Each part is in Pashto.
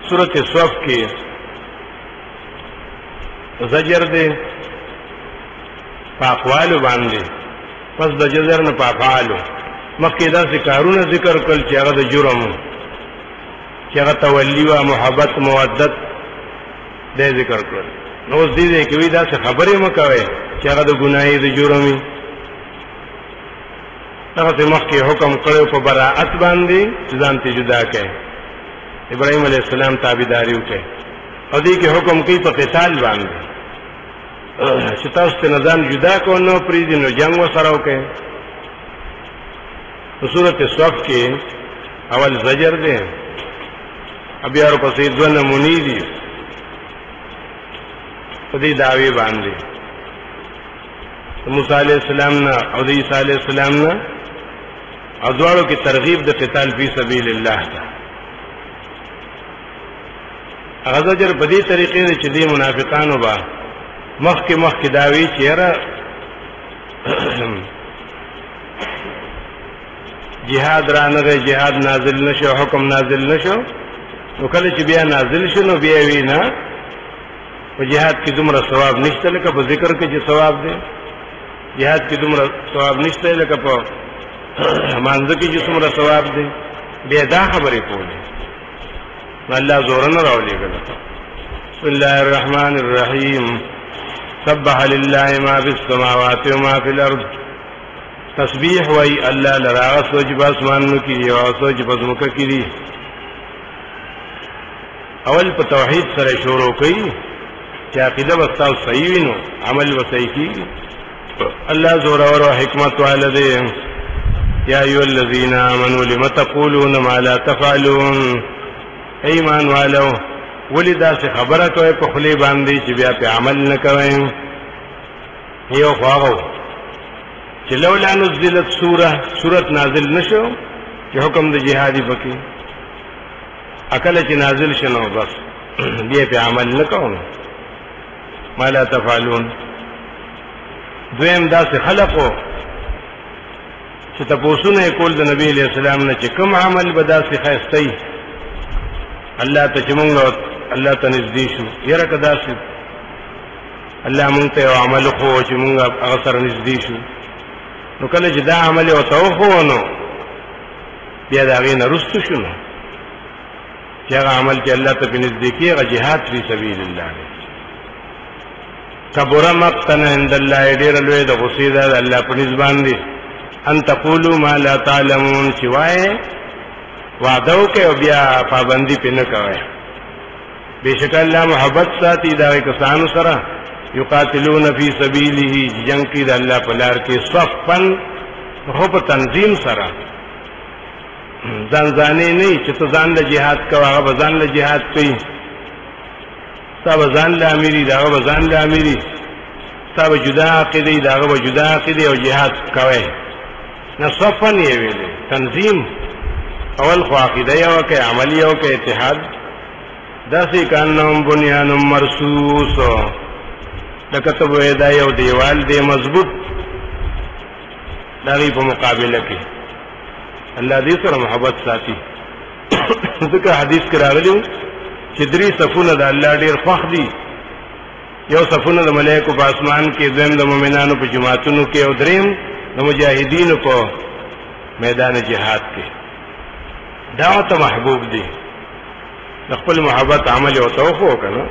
سورۃ صف کې زجر دی پاکوالو باندې، پس د زجر نه پاکوالو مخکې داسې کارونه ذکر کړل چې هغه د جرم، چې هغه تولی و محبت مودت دې ذکر کړل. نو اوس دې کې وی داسې خبرې مه کوئ چې هغه د ګناهي د جرمي. هغه مخکې حکم کړو په براءت باندې چې ځان ته جدا کړي، ابراهيم عليه السلام تابعداري وکړي، او دې کې حکم کوي په قتال باندې چې تاسو ته ځان جدا کو نو پریږدي، نو جنگ وسره وکړي. په سورۃ صف کې اول زجر دی، بیا ورپسې دوه نمونې دي په دې دعوی باندې، موسی علیہ السلام نه او د عیسی علیہ السلام نه، او دواړو کې ترغیب د قتال فی سبیل الله ده. هغه زجر په دې طریقې چې دې منافقانو با مخکې دعوی چې یاره جهاد رانغه، جهاد نازل نشو، حکم نازل نشو، نو کله چې بیا نازل شو نو بیا وی نه په جهاد کې دومره ثواب نشته لکه په ذکر کې چې ثواب دی، جهاد کې دومره ثواب نشته لکه په مانځ کې چې څومره ثواب دی. بیا دا خبرې کولې الله زور نه راولېږل. بسم الله الرحمن الرحیم سبح لله ما فی السماوات وما فی الارض. تسبیح وای الله لرا سوچ په اسمانونو کې او سوچ په ځمکه کې دي. اول په توحید سره شروع کړي چې عقیده وستاو صحیح وینو عمل وصحیح کیږي. الله زور او حکمت والده یا ایها الذین آمنوا لم تقولون ما لا تفعلون. ایمان والو ولی دا څه خبره کوي په خلی باندې چې بیا په عمل نه کوي. یو خواغو چې لولا نزلت سورۃ نازل نشو چې حکم د جهادي پکې اکل چې نازل شنو بس بیا په عمل نه کوو ما لا تفعلون. دویم دا څه خلقو چې تاسو نه کول د نبی علیہ السلام نه چې کوم عمل به داسې خاصتای الله ته چې مونږ الله ته نږدې شو، یره کدا چې الله مونږ ته عمل خو چې مونږ هغه سره نږدې شو، نو کله چې دا عمل او توخو نو بیا دا غي نه رستو شو، نو چې هغه عمل چې الله ته نږدې کیږي جهاد فی سبیل الله دی. کبر مقتن عند الله ډیر لوی د غصې ده الله په نسبان دي. ان تقولوا ما لا تعلمون سوای وعده کوي او بیا پابندي پنه کوي. بشک الله محبت ساتي دا کسانو سره یقاتلون فی سبیله جنگ کی د الله په لار کې صفن خو په تنظیم سره ځانځانې نه چې ته ځان له jihad کوي هغه ځان له jihad کوي، تابه ځان له اميري داغه ځان له اميري، تابه جدا عقیده داغه جدا عقیده او jihad کوي. نصفن یې ویلې تنظیم اول خو عقیده یو کې عمل یو کې اتحاد داسې کانم بنیان مرصوص لکه ته وې دا یو دیوال دی مضبوط دغه په مقابله کې الله دې سره محبت ساتي. ځکه حدیث کې راغلی چې درې صفونه د الله ډېر خوښ دي، یو صفونه د ملائکو په اسمان کې، دویم د مؤمنانو په جماعتونو کې، او دریم د مجاهدینو په میدان جهاد کې. دا ته محبوب دي. خپل محبت عمل او توخو کنه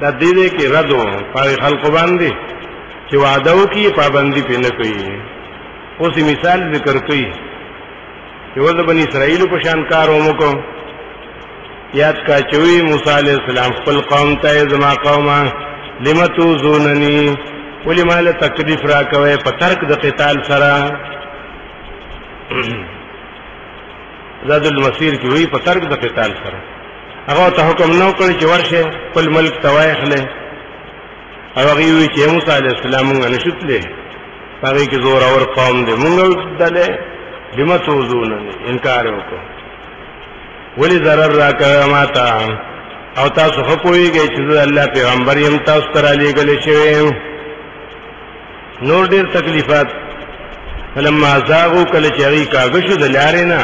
دا دې کې ردو پای خلق باندې چې وعده وکي پابندي پنه کوي. اوس مثال ذکر کوي چې ول بني اسرائیل په شان کار ومکو. یاد کا چوي موسی عليه السلام خپل قوم ته زما قومه لمتو زونني ولی مال تکلیف را کوي په ترک د قتال سره. زاد المسیر کی وی په ترک د قتال سره هغه ته حکم نو کړی چې ورشه خپل ملک توایخله. هغه وی چې موسی عليه السلام موږ نشوتله هغه کې زور اور قوم دې موږ دله لمتو زونني انکار وکړو ولی ضرر را کوي ماته او تاسو خو پوهیږئ چې الله پیغمبر يم تاسو ته را لېږلی شوی نور ډېر تکلیفات فلما زاغوا کله چې هغوی کاږه شو د لارې نه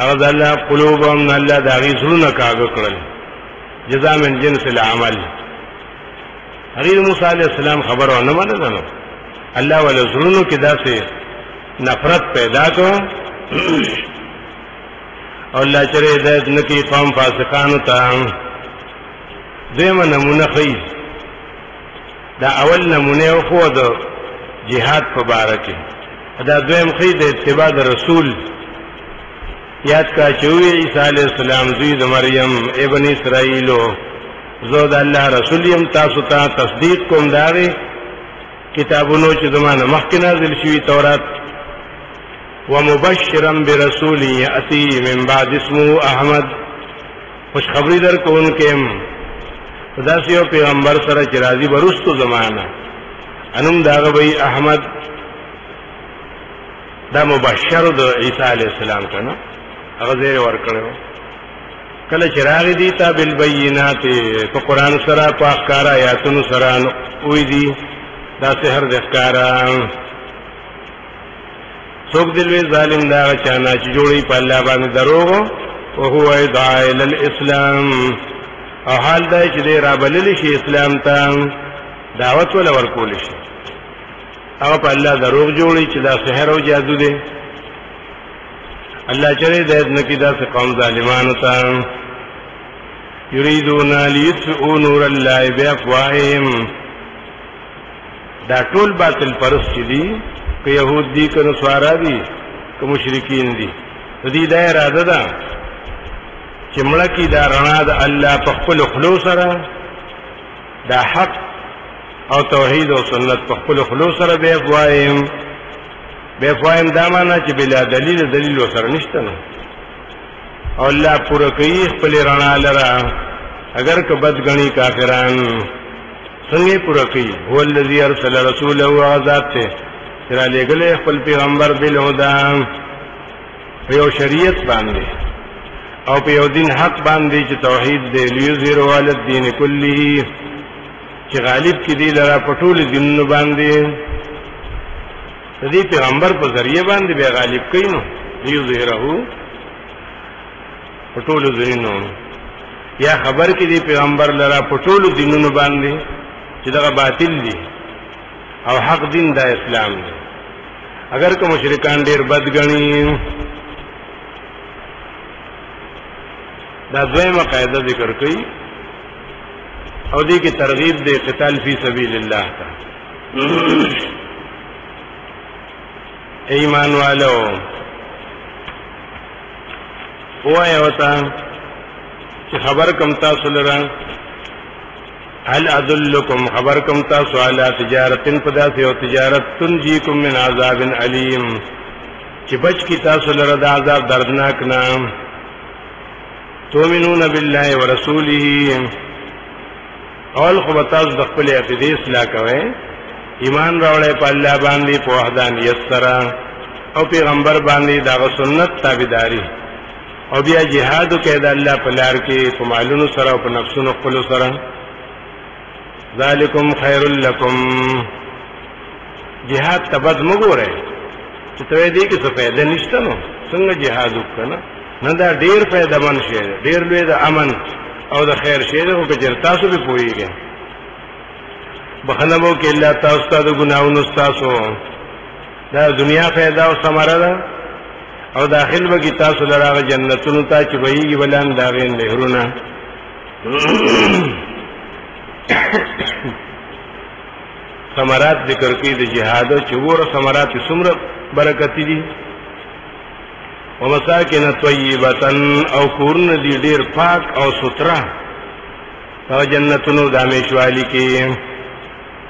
هغه الله قلوبهم الله دا غي زړونه کاږه کړل جزاء من جنس العمل. هغه موسی علیہ السلام خبر ونه منله الله ول زړونو کې داسې نفرت پیدا کړ او الله چرې هدایت نکي قوم فاسقانو ته. دیمه نمونه خي دا اول نمونه خو د جهاد په باره کې، دا دویم خي د اتباع د رسول. یاد کا چې عیسی علیہ السلام زوی د مریم ابن اسرائیلو زو د الله رسول یم تاسو ته تصدیق کوم داغه کتابونو چې زمانه مخکې نازل شوی تورات ومبشرا برسول یاتی من بعد اسمه احمد. خوش خبری در کوونکم خدا سیو پیغمبر سره چې راځي برستو زمانہ انم داغه وی احمد. دا مبشر د عیسی علیہ السلام کنه هغه زیر ورکړو کله چې راغی دي تا بالبينات په قران سره په احکار آیاتونو سره وې دي دا سحر د احکارا. څوک دلوي ظالم دا چانا چې جوړي په الله باندې دروغ او هو ادعاء الى الاسلام او حال دا چې دی را بللی شي اسلام ته دعوت ولا ورکول شي او په الله دروغ جوړي چې دا سحر او جادو دی. الله چره د نکی دا قوم ظالمانو ته یریدون لیطفئوا نور الله بافواههم. دا ټول باطل پرست دي که يهود دي که نصارا دي که مشرکین دي. دې دا اراده ده چې ملکی دا رڼا د الله په خپل خلوص سره دا حق او توحید او سنت په خپل خلوص سره بافواههم دا معنا چې بلا دلیل وسره نشته نو او الله پوره کوي خپل رڼا لره اگر که بدګنی کافران څنګه پوره کوي. هو الذی ارسل رسوله ذات ترا لګله خپل پیغمبر بالهدى په یو شریعت باندې او په یو دین حق باندې چې توحید دی لیظهر علی الدین کله چې غالب کې دی لرا پټول دین باندې د دې پیغمبر په ذریعہ باندې به غالب کینو لیظهره پټول دینونو یا خبر کې دی پیغمبر لرا پټول دینونو باندې چې دا باطل دي او حق دین دا اسلام دی. اگر که مشرکان ډیر بدګنی دا دویمه قاعده ذکر کړي او دې کې ترغیب دی قتال فی سبیل الله ته. ایمان والو وایو ته چې خبر کم تاسو لره هل ادلکم خبر کم تاسو علی تجارتن پداسه او تجارت تنجیکم من عذاب علیم چې بچ کی تاسو لره د عذاب دردناک نام. تؤمنون بالله ورسوله اول خو تاسو د خپل عقیده اصلاح کوئ ایمان راوړی په الله باندې په وحدانیت سره او پیغمبر باندې دا سنت تابعداري او بیا جهاد کوي د الله په لار کې په مالونو سره او په نفسونو خپل سره. ذالکم خیر لکم جهاد تبد مګوره چې ته دې کې څه فائدہ نشته نو څنګه جهاد وکړه نه دا ډیر فائدہ من شي ډیر لوی د امن او د خیر شي او چې تاسو به پوهیږئ بخنبو کې الله تاسو ته د ګناونو تاسو دا دنیا فائدہ او ثمره ده او داخل به کی تاسو لراغه جنتونو ته چې ویږي ولان داغه نهرونه. ثمرات ذکر کی د جهاد چې ور ثمرات څومره برکت دي ومساکن طیبه او کورن دي ډیر پاک او سترا او جنتونو د همیشوالی کې.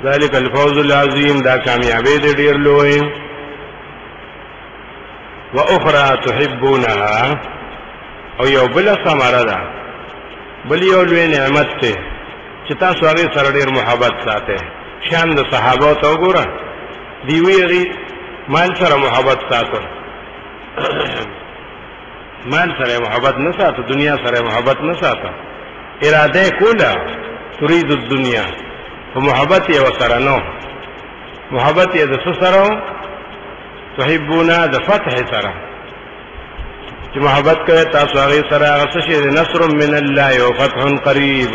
ذالک الفوز العظیم دا کامیابی دې ډیر لوی. واخرى تحبونها او یو بل ثمره ده بل یو لوی نعمت ته چې تاسو هغه سره ډیر محبت ساتئ. شان د صحابه ته وګوره دی ویری مال سره محبت ساتو مال سره محبت نه ساتو دنیا سره محبت نه ساتو اراده کوله تريد الدنيا او محبت یې وسره نو محبت یې د سره تحبونا د فتح سره چې محبت کوي تاسو هغه سره هغه څه نصر من الله او فتح قریب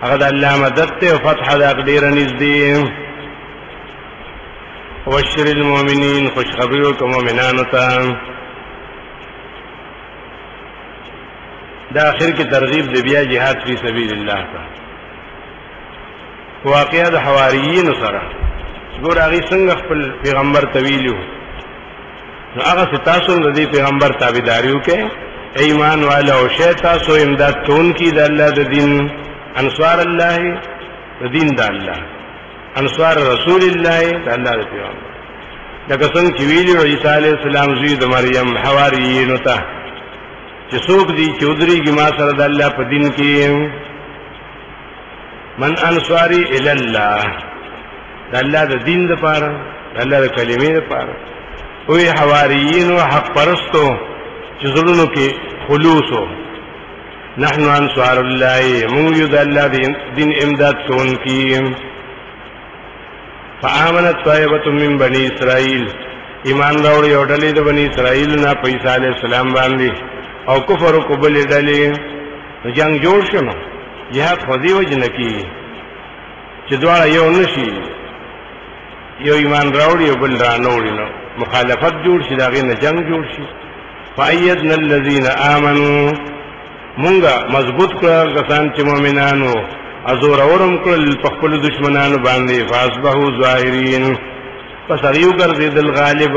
هغه د الله مدد ته او فتح د ډیر نږدې وبشر المؤمنین خوشخبری ورکړه مؤمنانو ته دا اخر کې ترغیب دی بیا جهاد فی سبیل الله ته واقعا د حواریین سره ګور هغه څنګه خپل پیغمبر تویلو نو هغه تاسو د دې پیغمبر تابعداریو کې ایمان والا او شیطان سو امداد کون کی د الله د دین انصار الله د دین د الله انصار رسول الله د الله د پیغمبر دا څنګه چې ویلو عیسی علیه السلام زوی د مریم حواریین ته چې څوک دي چودري کی ما سره د الله په دین کې من انصاری الی الله د الله د دین لپاره د الله د کلمې لپاره وی حواریین او حق پرستو چې زړونو کې خلوص نحن انصار الله موجود الله دین امداد کوونکی فآمنت طائفة من بني اسرائیل ایمان راوړ یو ډلې د بني اسرائیل نه په عیسی علیه السلام باندې او کفر کو بل ډلې جنگ جوړ شنو جهاد خو دی وجنه کی چې دواړه یو نشي یو ایمان راوړي او بل را نوړي نو مخالفت جوړ شي داغه نه جنگ جوړ شي فایدنا الذين امنوا مونږه مضبوط کړه کسان چې مؤمنانو ازور اورم کړل په خپل دشمنانو باندې فاصبحوا ظاهرین پس یو ګرځیدل غالب